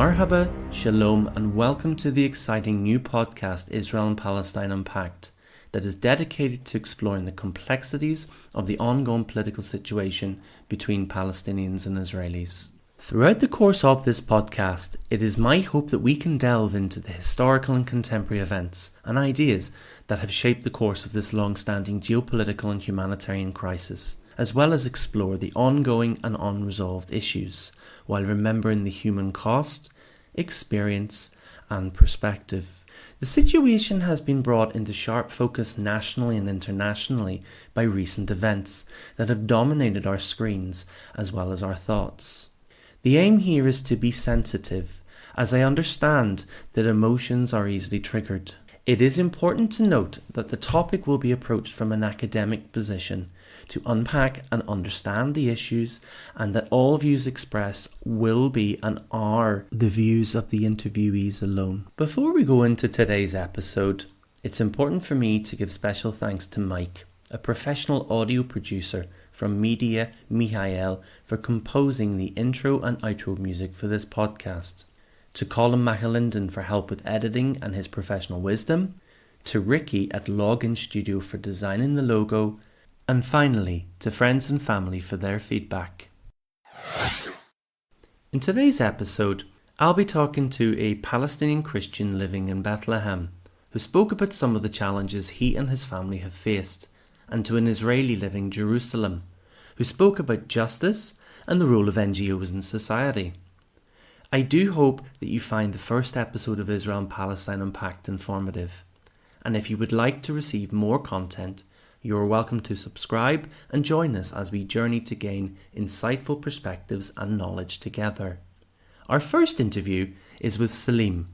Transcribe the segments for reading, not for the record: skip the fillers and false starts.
Marhaba, Shalom, and welcome to the exciting new podcast Israel and Palestine Unpacked that is dedicated to exploring the complexities of the ongoing political situation between Palestinians and Israelis. Throughout the course of this podcast, it is my hope that we can delve into the historical and contemporary events and ideas that have shaped the course of this long-standing geopolitical and humanitarian crisis, as well as explore the ongoing and unresolved issues, while remembering the human cost, experience, and perspective. The situation has been brought into sharp focus nationally and internationally by recent events that have dominated our screens as well as our thoughts. The aim here is to be sensitive, as I understand that emotions are easily triggered. It is important to note that the topic will be approached from an academic position to unpack and understand the issues, and that all views expressed will be and are the views of the interviewees alone. Before we go into today's episode, it's important for me to give special thanks to Mike, a professional audio producer from Media Mihael, for composing the intro and outro music for this podcast, to Colin Mahalinden for help with editing and his professional wisdom, to Ricky at Login Studio for designing the logo, and finally to friends and family for their feedback. In today's episode, I'll be talking to a Palestinian Christian living in Bethlehem who spoke about some of the challenges he and his family have faced, and to an Israeli living in Jerusalem who spoke about justice and the role of NGOs in society. I do hope that you find the first episode of Israel and Palestine Unpacked informative, and if you would like to receive more content, you are welcome to subscribe and join us as we journey to gain insightful perspectives and knowledge together. Our first interview is with Saleem,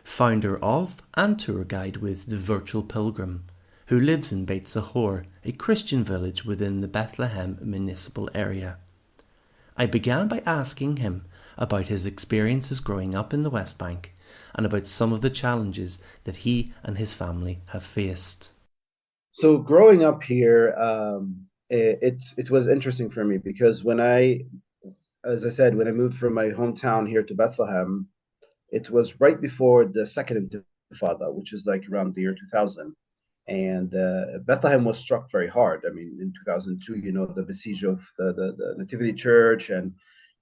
founder of and tour guide with the Virtual Pilgrim, who lives in Beit Sahour, a Christian village within the Bethlehem Municipal area. I began by asking him about his experiences growing up in the West Bank and about some of the challenges that he and his family have faced. So growing up here, it was interesting for me because as I said, when I moved from my hometown here to Bethlehem, it was right before the second Intifada, which is like around the year 2000. And Bethlehem was struck very hard. I mean, in 2002, the besiege of the Nativity Church and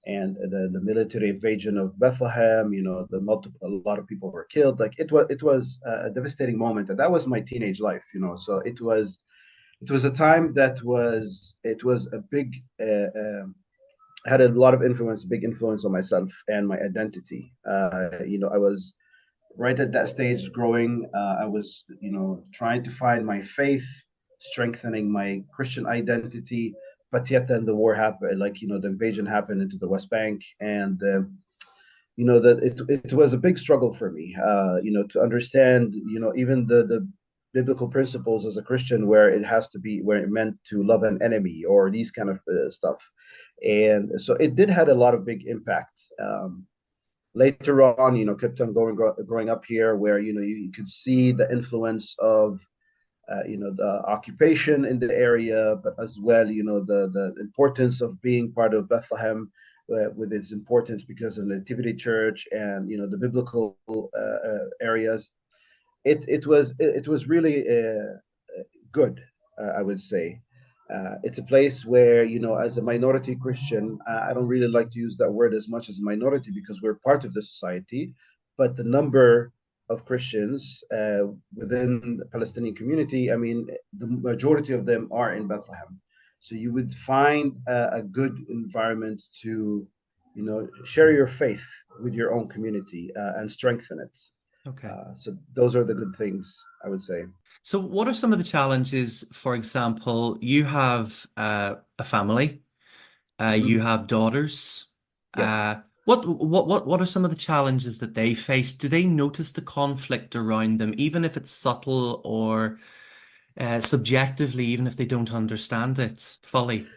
the military invasion of Bethlehem. A lot of people were killed. Like it was a devastating moment, and that was my teenage life. So it was a time that was a big had a lot of influence, big influence on myself and my identity. I was right at that stage growing. I was trying to find my faith, strengthening my Christian identity, but yet then the war happened, the invasion happened into the West Bank, and that it was a big struggle for me, to understand, even the biblical principles as a Christian, where it meant to love an enemy or these kind of stuff. And so it did had a lot of big impacts. Later on, kept on growing up here, where you could see the influence of the occupation in the area, but as well, the importance of being part of Bethlehem, with its importance because of the Nativity Church and the biblical areas. It was really good, I would say. It's a place where, as a minority Christian, I don't really like to use that word as much as minority because we're part of the society, but the number of Christians within the Palestinian community, I mean, the majority of them are in Bethlehem. So you would find a good environment to, share your faith with your own community and strengthen it. Okay. So those are the good things, I would say. So what are some of the challenges? For example, you have a family, you have daughters. Yes. What are some of the challenges that they face? Do they notice the conflict around them, even if it's subtle or subjectively, even if they don't understand it fully?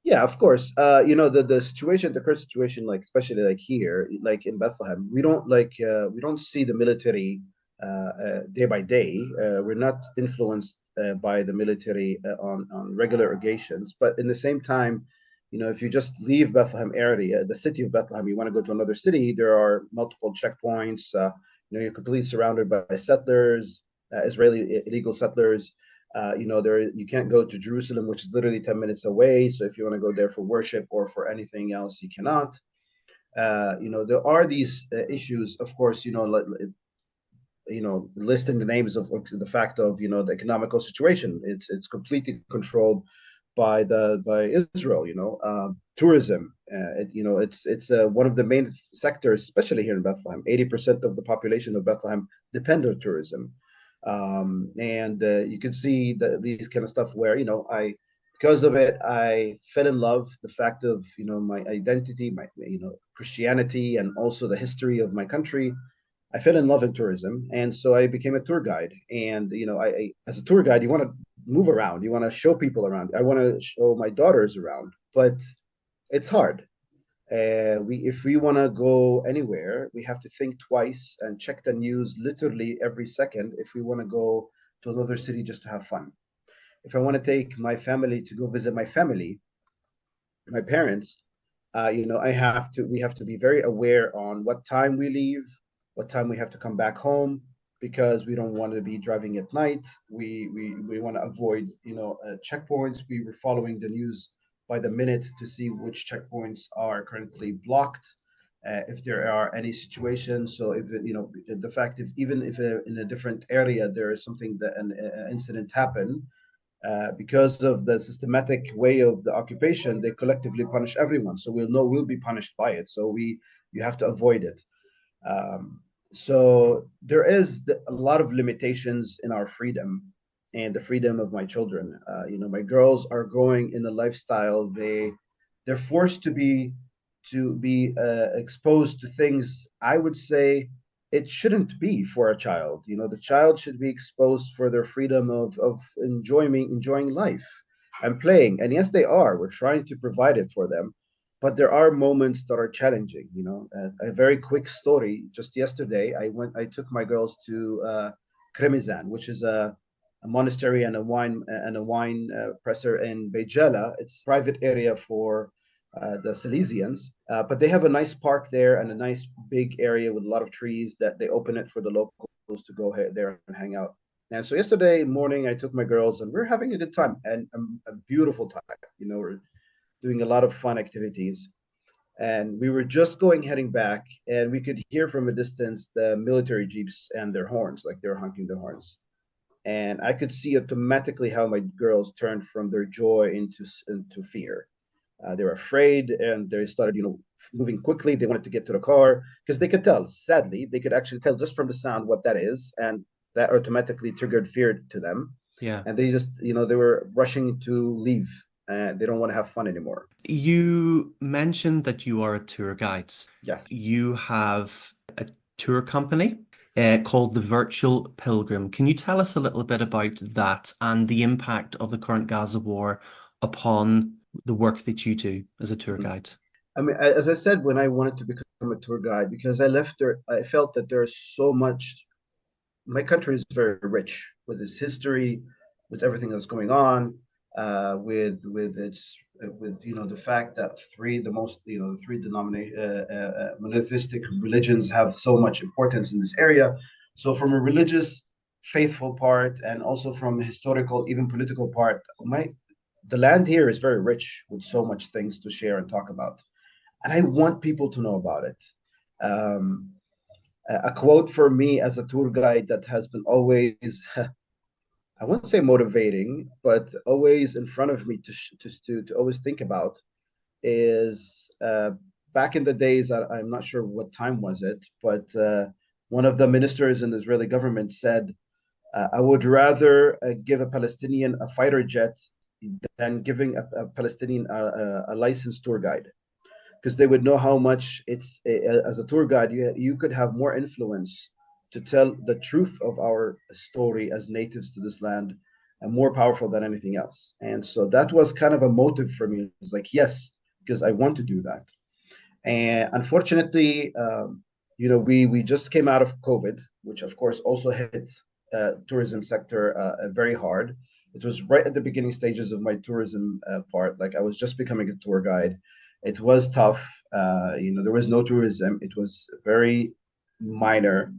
Yeah, of course. The situation, the current situation, like especially like here, like in Bethlehem, we don't see the military day by day. We're not influenced by the military on regular occasions, but in the same time, if you just leave Bethlehem area, the city of Bethlehem, you want to go to another city, there are multiple checkpoints. You're completely surrounded by settlers, Israeli illegal settlers. There you can't go to Jerusalem, which is literally 10 minutes away. So if you want to go there for worship or for anything else, you cannot. There are these issues, of course, listing the names of the fact of the economical situation. It's completely controlled by Israel. Tourism. It's one of the main sectors, especially here in Bethlehem. 80% of the population of Bethlehem depend on tourism, and you can see these kind of stuff where I because of it I fell in love the fact of my identity, my Christianity, and also the history of my country. I fell in love in tourism, and so I became a tour guide. And as a tour guide, you want to move around, you want to show people around. I want to show my daughters around, but it's hard. If we want to go anywhere, we have to think twice and check the news literally every second if we want to go to another city just to have fun. If I want to take my family to go visit my family, my parents, we have to be very aware on what time we leave, what time we have to come back home, because we don't want to be driving at night. We want to avoid checkpoints. We were following the news by the minute to see which checkpoints are currently blocked, if there are any situations. So if the fact if even if in a different area there is something that an incident happened, because of the systematic way of the occupation, they collectively punish everyone. So we'll know we'll be punished by it. So you have to avoid it. So there is a lot of limitations in our freedom and the freedom of my children. My girls are growing in a lifestyle they're forced to be exposed to things. I would say it shouldn't be for a child. The child should be exposed for their freedom of enjoying life and playing. And yes, they are. We're trying to provide it for them, but there are moments that are challenging. A very quick story. Just yesterday, I took my girls to Kremizan, which is a monastery and a wine presser in Beit Jala. It's a private area for the Silesians, but they have a nice park there and a nice big area with a lot of trees that they open it for the locals to go there and hang out. And so yesterday morning, I took my girls and we're having a good time and a beautiful time. We're doing a lot of fun activities. And we were just heading back, and we could hear from a distance the military jeeps and their horns, like they're honking their horns. And I could see automatically how my girls turned from their joy into fear. They were afraid, and they started, moving quickly. They wanted to get to the car because they could tell. Sadly, they could actually tell just from the sound what that is, and that automatically triggered fear to them. Yeah. And they just, they were rushing to leave. They don't want to have fun anymore. You mentioned that you are a tour guide. Yes. You have a tour company called the Virtual Pilgrim. Can you tell us a little bit about that and the impact of the current Gaza war upon the work that you do as a tour guide? I mean, as I said, when I wanted to become a tour guide, because I left there, I felt that there's so much. My country is very rich with its history, with everything that's going on, with the fact that the three monotheistic religions have so much importance in this area. So from a religious, faithful part, and also from a historical, even political part, the land here is very rich with so much things to share and talk about, and I want people to know about it. A quote for me as a tour guide that has been always, I won't say motivating, but always in front of me to always think about is back in the days, I'm not sure what time was it, but one of the ministers in the Israeli government said, I would rather give a Palestinian a fighter jet than giving a Palestinian a licensed tour guide, because they would know how much as a tour guide you could have more influence to tell the truth of our story as natives to this land, and more powerful than anything else. And so that was kind of a motive for me. It was like, yes, because I want to do that. And unfortunately, we just came out of COVID, which of course also hit tourism sector very hard. It was right at the beginning stages of my tourism part. Like I was just becoming a tour guide. It was tough. There was no tourism. It was very minor.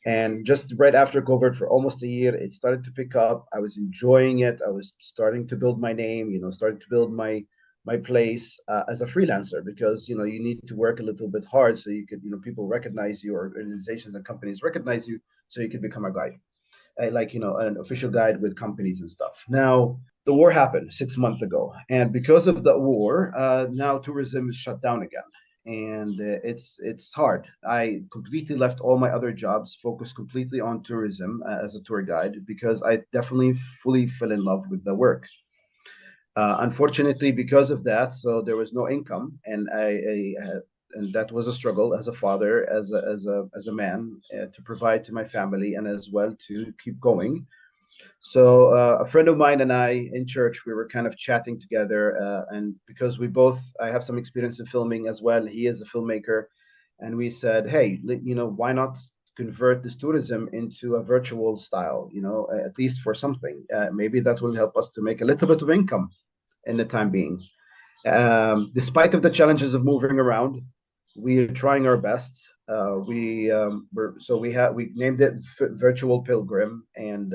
And just right after COVID, for almost a year, it started to pick up. I was enjoying it. I was starting to build my name, starting to build my place as a freelancer, because you need to work a little bit hard so you could, people recognize you, or organizations and companies recognize you, so you could become a guide, like an official guide with companies and stuff. Now the war happened 6 months ago, and because of the war, now tourism is shut down again, and it's hard. I completely left all my other jobs, focused completely on tourism as a tour guide, because I definitely fully fell in love with the work. Unfortunately, because of that, so there was no income, and and that was a struggle as a father, as a man, to provide to my family, and as well to keep going. So a friend of mine and I in church, we were kind of chatting together, and because I have some experience in filming as well. He is a filmmaker, and we said, hey, why not convert this tourism into a virtual style? At least for something. Maybe that will help us to make a little bit of income in the time being. Despite of the challenges of moving around, we are trying our best. We named it Virtual Pilgrim, and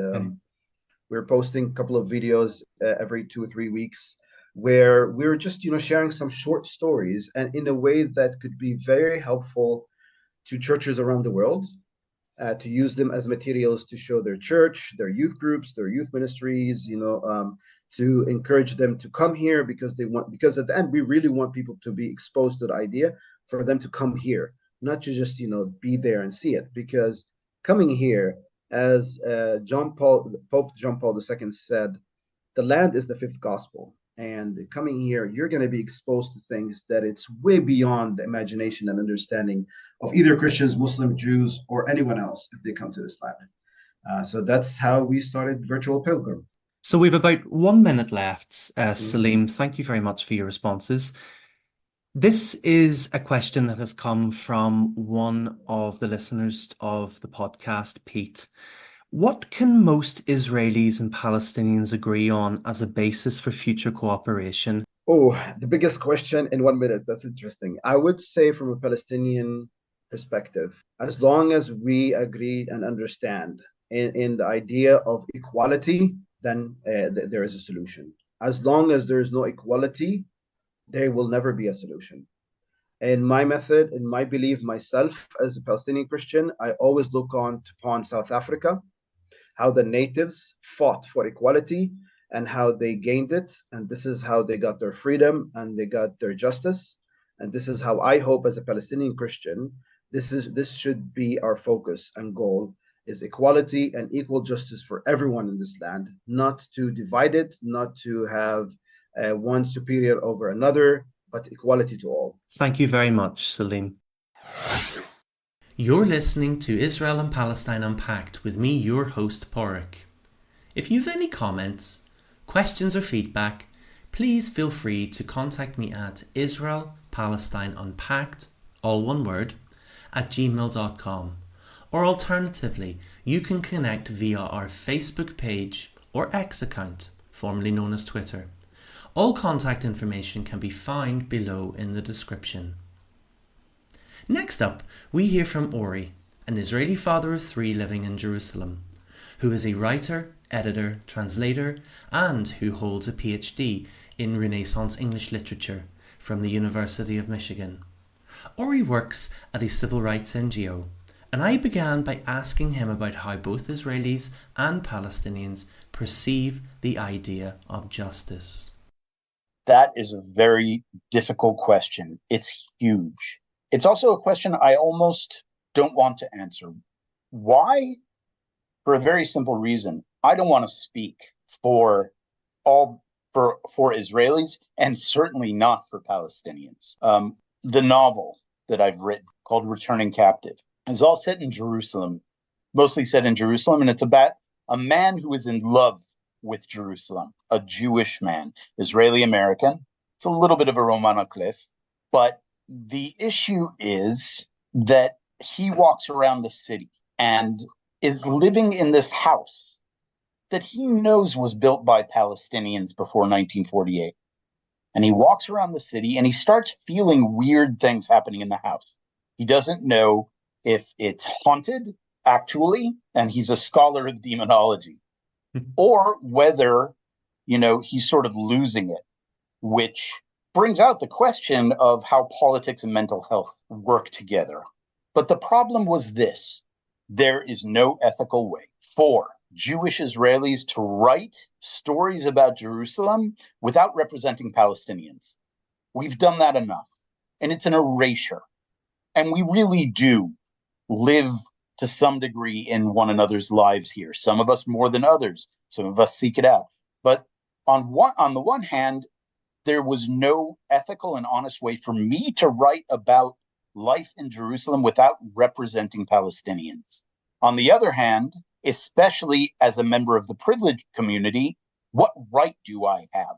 we're posting a couple of videos every 2 or 3 weeks, where we're just sharing some short stories, and in a way that could be very helpful to churches around the world, to use them as materials to show their church, their youth groups, their youth ministries, to encourage them to come here, because at the end, we really want people to be exposed to the idea, for them to come here, not to just, be there and see it. Because coming here, as Pope John Paul II said, the land is the fifth gospel. And coming here, you're going to be exposed to things that it's way beyond the imagination and understanding of either Christians, Muslims, Jews, or anyone else if they come to this land. So that's how we started Virtual Pilgrim. So we've about 1 minute left. Mm-hmm. Saleem, thank you very much for your responses. This is a question that has come from one of the listeners of the podcast, Pete. What can most Israelis and Palestinians agree on as a basis for future cooperation? Oh, the biggest question in 1 minute. That's interesting. I would say, from a Palestinian perspective, as long as we agree and understand in the idea of equality, then there is a solution. As long as there is no equality, there will never be a solution. In my method, in my belief, myself as a Palestinian Christian, I always look upon South Africa, how the natives fought for equality and how they gained it. And this is how they got their freedom and they got their justice. And this is how I hope, as a Palestinian Christian, this should be our focus and goal, is equality and equal justice for everyone in this land, not to divide it, not to have one superior over another, but equality to all. Thank you very much, Saleem. You're listening to Israel and Palestine Unpacked with me, your host, Porrick. If you've any comments, questions or feedback, please feel free to contact me at israelpalestineunpacked, all one word, @gmail.com. Or alternatively, you can connect via our Facebook page or X account, formerly known as Twitter. All contact information can be found below in the description. Next up, we hear from Ori, an Israeli father of 3 living in Jerusalem, who is a writer, editor, translator, and who holds a Ph.D. in Renaissance English literature from the University of Michigan. Ori works at a civil rights NGO, and I began by asking him about how both Israelis and Palestinians perceive the idea of justice. That is a very difficult question. It's huge. It's also a question I almost don't want to answer. Why? For a very simple reason. I don't want to speak for Israelis, and certainly not for Palestinians. The novel that I've written, called Returning Captive, is all set in Jerusalem, mostly set in Jerusalem, and it's about a man who is in love with Jerusalem, a Jewish man, Israeli-American. It's a little bit of a roman à cliff, but the issue is that he walks around the city and is living in this house that he knows was built by Palestinians before 1948. And he walks around the city and he starts feeling weird things happening in the house. He doesn't know if it's haunted, actually, and he's a scholar of demonology, or whether, he's sort of losing it, which brings out the question of how politics and mental health work together. But the problem was this: there is no ethical way for Jewish Israelis to write stories about Jerusalem without representing Palestinians. We've done that enough, and it's an erasure. And we really do live to some degree in one another's lives here. Some of us more than others. Some of us seek it out. But on the one hand, there was no ethical and honest way for me to write about life in Jerusalem without representing Palestinians. On the other hand, especially as a member of the privileged community, what right do I have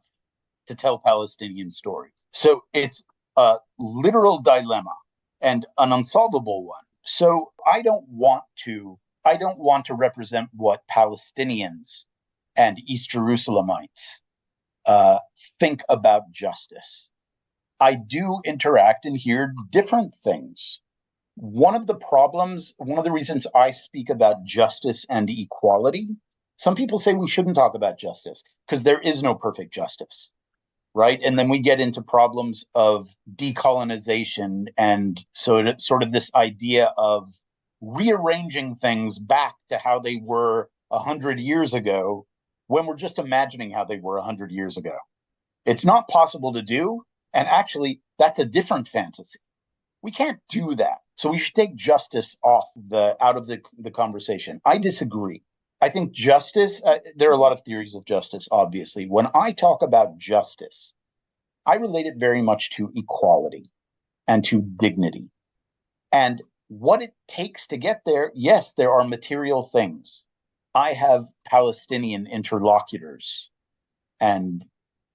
to tell Palestinian story? So it's a literal dilemma and an unsolvable one. So I don't want to represent what Palestinians and East Jerusalemites think about justice. I do interact and hear different things. One of the reasons I speak about justice and equality, some people say we shouldn't talk about justice because there is no perfect justice, right? And then we get into problems of decolonization and sort of this idea of rearranging things back to how they were 100 years ago when we're just imagining how they were 100 years ago. It's not possible to do, and actually, that's a different fantasy. We can't do that. So we should take justice out of the conversation. I disagree. I think justice, there are a lot of theories of justice, obviously. When I talk about justice, I relate it very much to equality and to dignity. And what it takes to get there, yes, there are material things. I have Palestinian interlocutors and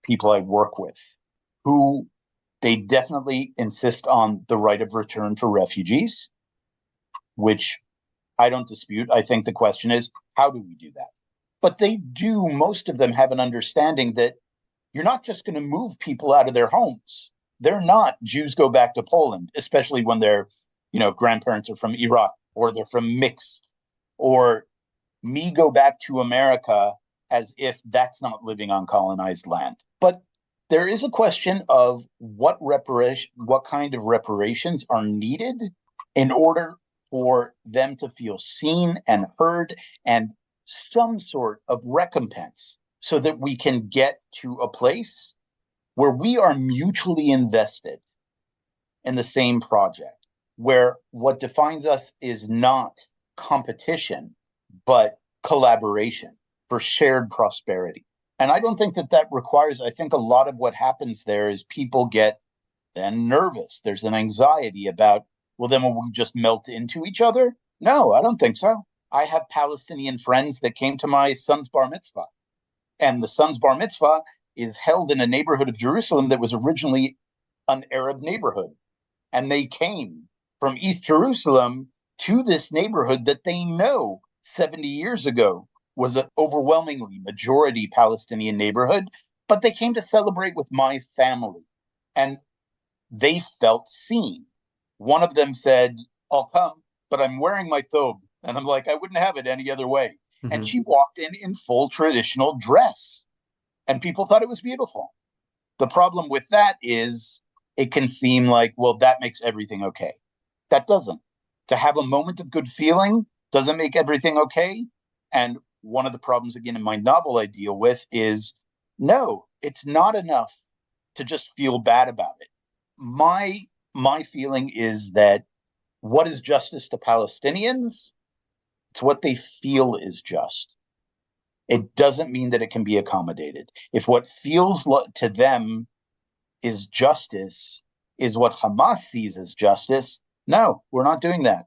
people I work with who they definitely insist on the right of return for refugees, which I don't dispute. I think the question is, how do we do that? But most of them have an understanding that you're not just going to move people out of their homes. They're not. Jews go back to Poland, especially when their grandparents are from Iraq or they're from mixed, or me go back to America as if that's not living on colonized land. But there is a question of what kind of reparations are needed in order for them to feel seen and heard and some sort of recompense so that we can get to a place where we are mutually invested in the same project, where what defines us is not competition, but collaboration for shared prosperity. And I don't think that requires, I think a lot of what happens there is people get then nervous. There's an anxiety about, well, then will we just melt into each other? No, I don't think so. I have Palestinian friends that came to my son's bar mitzvah. And the son's bar mitzvah is held in a neighborhood of Jerusalem that was originally an Arab neighborhood. And they came from East Jerusalem to this neighborhood that they know 70 years ago was an overwhelmingly majority Palestinian neighborhood, but they came to celebrate with my family. And they felt seen. One of them said, I'll come, but I'm wearing my thobe. And I'm like, I wouldn't have it any other way. Mm-hmm. And she walked in full traditional dress. And people thought it was beautiful. The problem with that is it can seem like, well, that makes everything okay. That doesn't. To have a moment of good feeling doesn't make everything okay. And one of the problems, again, in my novel I deal with is, no, it's not enough to just feel bad about it. My feeling is that what is justice to Palestinians? It's what they feel is just. It doesn't mean that it can be accommodated. If what feels to them is justice is what Hamas sees as justice, no, we're not doing that.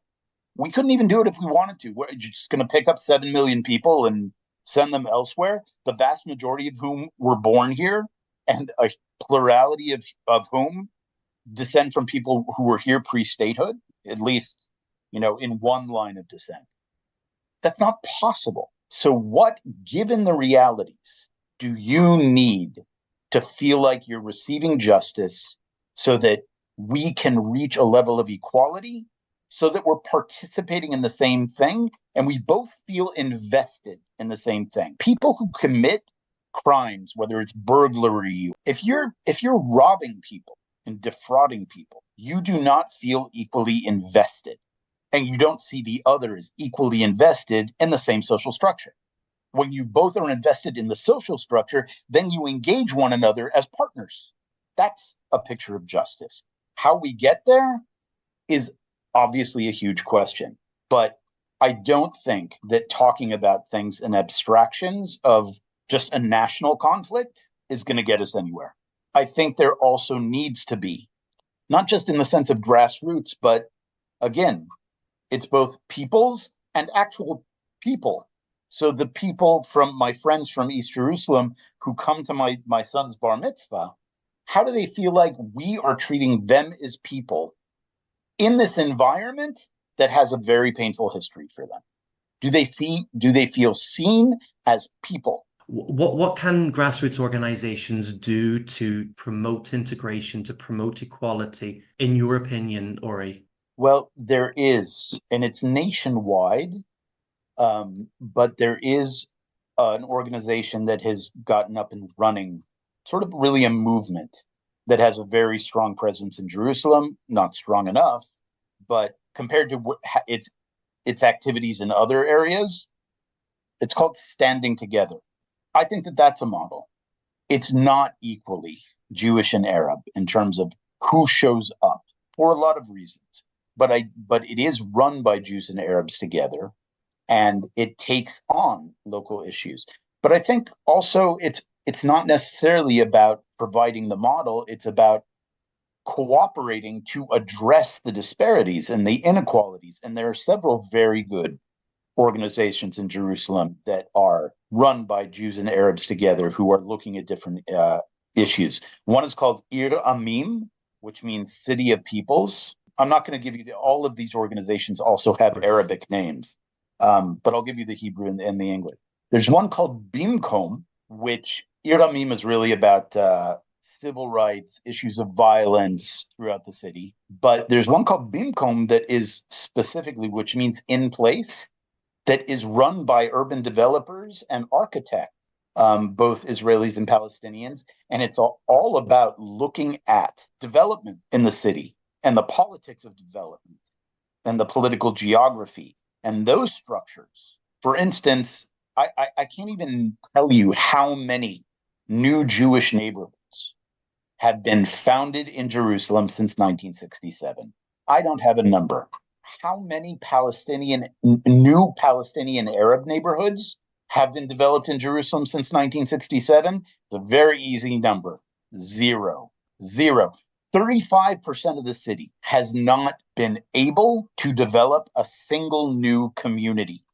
We couldn't even do it if we wanted to. We're just going to pick up 7 million people and send them elsewhere, the vast majority of whom were born here, and a plurality of whom descend from people who were here pre-statehood, at least, in one line of descent. That's not possible. So what, given the realities, do you need to feel like you're receiving justice so that we can reach a level of equality, so that we're participating in the same thing and we both feel invested in the same thing? People who commit crimes, whether it's burglary, if you're robbing people and defrauding people, you do not feel equally invested, and you don't see the other as equally invested in the same social structure. When you both are invested in the social structure, then you engage one another as partners. That's a picture of justice. How we get there is obviously a huge question, but I don't think that talking about things in abstractions of just a national conflict is going to get us anywhere. I think there also needs to be, not just in the sense of grassroots, but again, it's both peoples and actual people. So the people from my friends from East Jerusalem who come to my son's bar mitzvah, how do they feel like we are treating them as people in this environment that has a very painful history for them? Do they feel seen as people? What can grassroots organizations do to promote integration, to promote equality, in your opinion, Ori? Well, there is, and it's nationwide, but there is an organization that has gotten up and running, sort of really a movement that has a very strong presence in Jerusalem, not strong enough, but compared to its activities in other areas, it's called Standing Together. I think that that's a model. It's not equally Jewish and Arab in terms of who shows up for a lot of reasons, but it is run by Jews and Arabs together, and it takes on local issues. But I think also it's not necessarily about providing the model, it's about cooperating to address the disparities and the inequalities. And there are several very good organizations in Jerusalem that are run by Jews and Arabs together who are looking at different issues. One is called Ir Amim, which means City of Peoples. I'm not going to give you all of these organizations also have Arabic names, but I'll give you the Hebrew and the English. There's one called Bimkom, which Ir Amim is really about civil rights, issues of violence throughout the city. But there's one called Bimkom that is specifically, which means in place, that is run by urban developers and architects, both Israelis and Palestinians. And it's all about looking at development in the city and the politics of development and the political geography and those structures. For instance, I can't even tell you how many new Jewish neighborhoods have been founded in Jerusalem since 1967. I don't have a number. How many new Palestinian Arab neighborhoods have been developed in Jerusalem since 1967? It's a very easy number. Zero. 35% of the city has not been able to develop a single new community.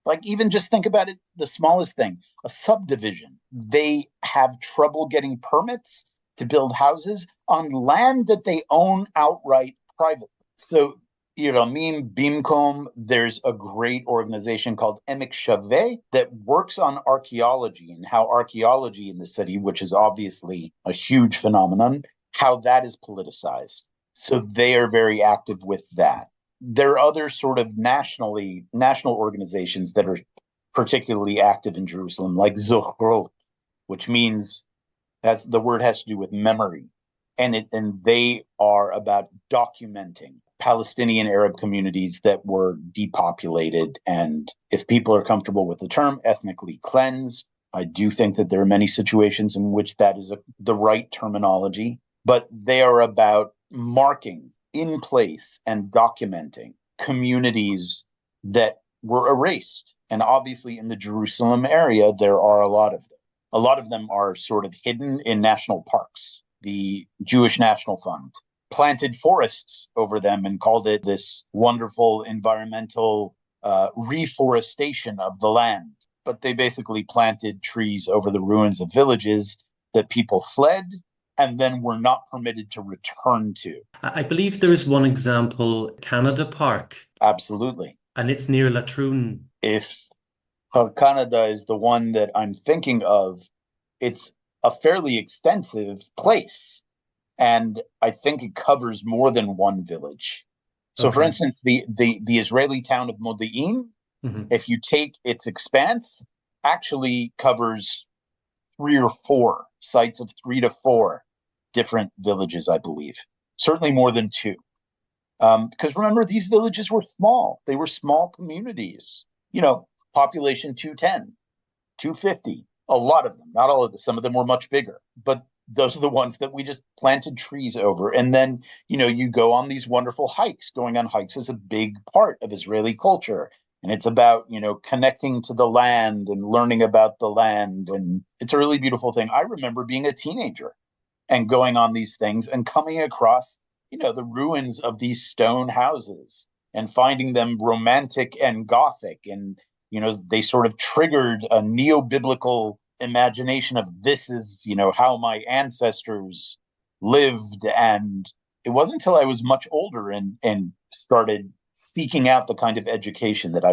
Like, even just think about it, the smallest thing, a subdivision. They have trouble getting permits to build houses on land that they own outright privately. So Iramim, Bimkom, there's a great organization called Emek Shaveh that works on archaeology and how archaeology in the city, which is obviously a huge phenomenon, how that is politicized. So they are very active with that. There are other sort of national organizations that are particularly active in Jerusalem, like Zochrot, which means, as the word has to do with memory, and they are about documenting Palestinian Arab communities that were depopulated, and if people are comfortable with the term, ethnically cleansed. I do think that there are many situations in which that is the right terminology, but they are about marking in place and documenting communities that were erased. And obviously in the Jerusalem area, there are a lot of them. A lot of them are sort of hidden in national parks. The Jewish National Fund planted forests over them and called it this wonderful environmental reforestation of the land. But they basically planted trees over the ruins of villages that people fled and then were not permitted to return to. I believe there is one example, Canada Park. Absolutely. And it's near Latroon. If Canada is the one that I'm thinking of. It's a fairly extensive place, and I think it covers more than one village. So, for Okay. instance, the Israeli town of Modi'in, Hmm. if you take its expanse, actually covers 3 or 4 sites of 3 to 4 different villages, I believe. Certainly more than 2. Because remember, these villages were small. They were small communities. Population 210, 250. A lot of them, not all of them. Some of them were much bigger, but those are the ones that we just planted trees over. And then, you go on these wonderful hikes. Going on hikes is a big part of Israeli culture. And it's about, connecting to the land and learning about the land. And it's a really beautiful thing. I remember being a teenager and going on these things and coming across, the ruins of these stone houses and finding them romantic and Gothic. And, they sort of triggered a neo-biblical imagination of this is, how my ancestors lived. And it wasn't until I was much older and started seeking out the kind of education that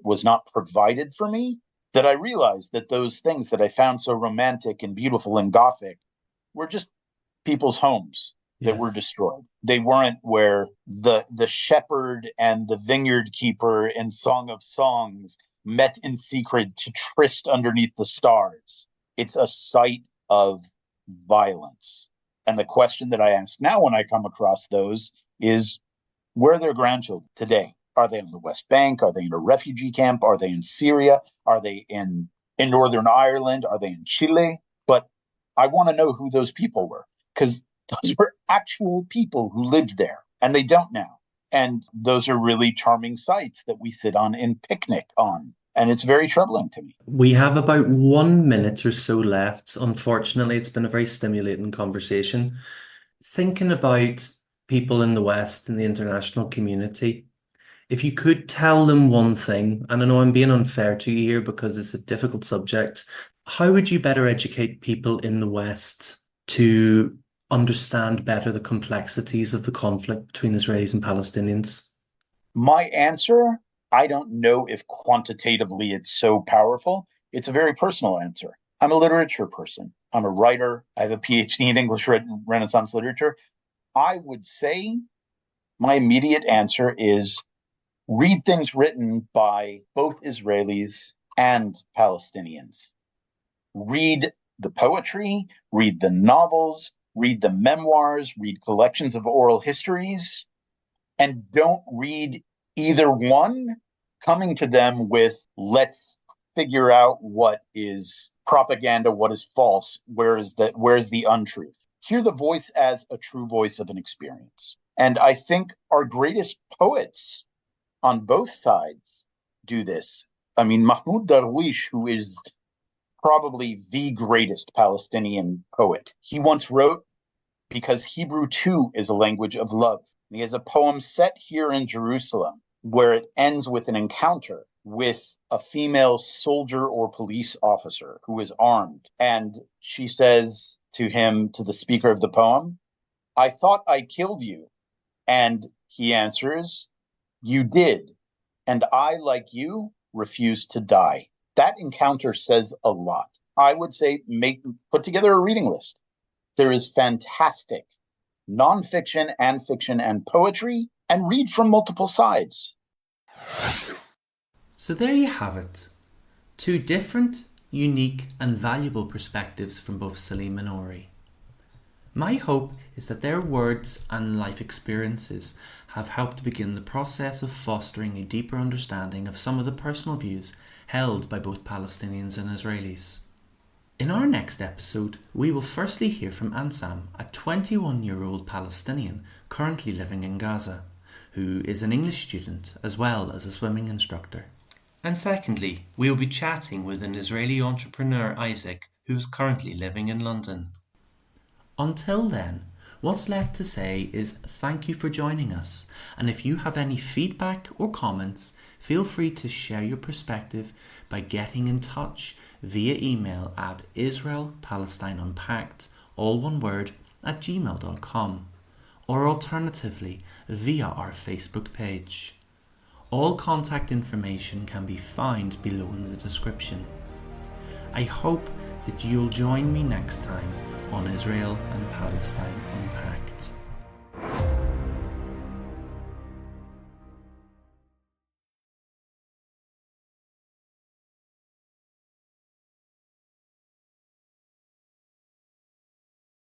was not provided for me, that I realized that those things that I found so romantic and beautiful and Gothic were just people's homes that were Yes. destroyed. They weren't where the shepherd and the vineyard keeper in Song of Songs met in secret to tryst underneath the stars. It's a site of violence. And the question that I ask now when I come across those is, where are their grandchildren today? Are they on the West Bank? Are they in a refugee camp? Are they in Syria? Are they in Northern Ireland? Are they in Chile? But I want to know who those people were, because those were actual people who lived there, and they don't now. And those are really charming sites that we sit on and picnic on. And it's very troubling to me. We have about 1 minute or so left. Unfortunately, it's been a very stimulating conversation. Thinking about people in the West and the international community, if you could tell them one thing, and I know I'm being unfair to you here because it's a difficult subject, how would you better educate people in the West to understand better the complexities of the conflict between Israelis and Palestinians? My answer, I don't know if quantitatively it's so powerful. It's a very personal answer. I'm a literature person. I'm a writer. I have a Ph.D. in English Renaissance literature. I would say my immediate answer is read things written by both Israelis and Palestinians. Read the poetry, read the novels, read the memoirs, read collections of oral histories, and don't read either one coming to them with, let's figure out what is propaganda, what is false, where is the untruth. Hear the voice as a true voice of an experience. And I think our greatest poets on both sides do this. I mean, Mahmoud Darwish, who is probably the greatest Palestinian poet, he once wrote, because Hebrew too is a language of love. And he has a poem set here in Jerusalem where it ends with an encounter with a female soldier or police officer who is armed. And she says to him, to the speaker of the poem, "I thought I killed you." And he answers, "You did. And I, like you, refuse to die." That encounter says a lot. I would say put together a reading list. There is fantastic nonfiction and fiction and poetry, and read from multiple sides. So there you have it. Two different, unique and valuable perspectives from both Saleem and Ori. My hope is that their words and life experiences have helped begin the process of fostering a deeper understanding of some of the personal views held by both Palestinians and Israelis. In our next episode, we will firstly hear from Ansam, a 21-year-old Palestinian currently living in Gaza, who is an English student as well as a swimming instructor. And secondly, we will be chatting with an Israeli entrepreneur, Isaac, who is currently living in London. Until then, what's left to say is thank you for joining us, and if you have any feedback or comments, feel free to share your perspective by getting in touch via email at Israel-Palestine-Unpacked, all one word, @gmail.com, or alternatively via our Facebook page. All contact information can be found below in the description. I hope that you'll join me next time on Israel and Palestine Unpacked.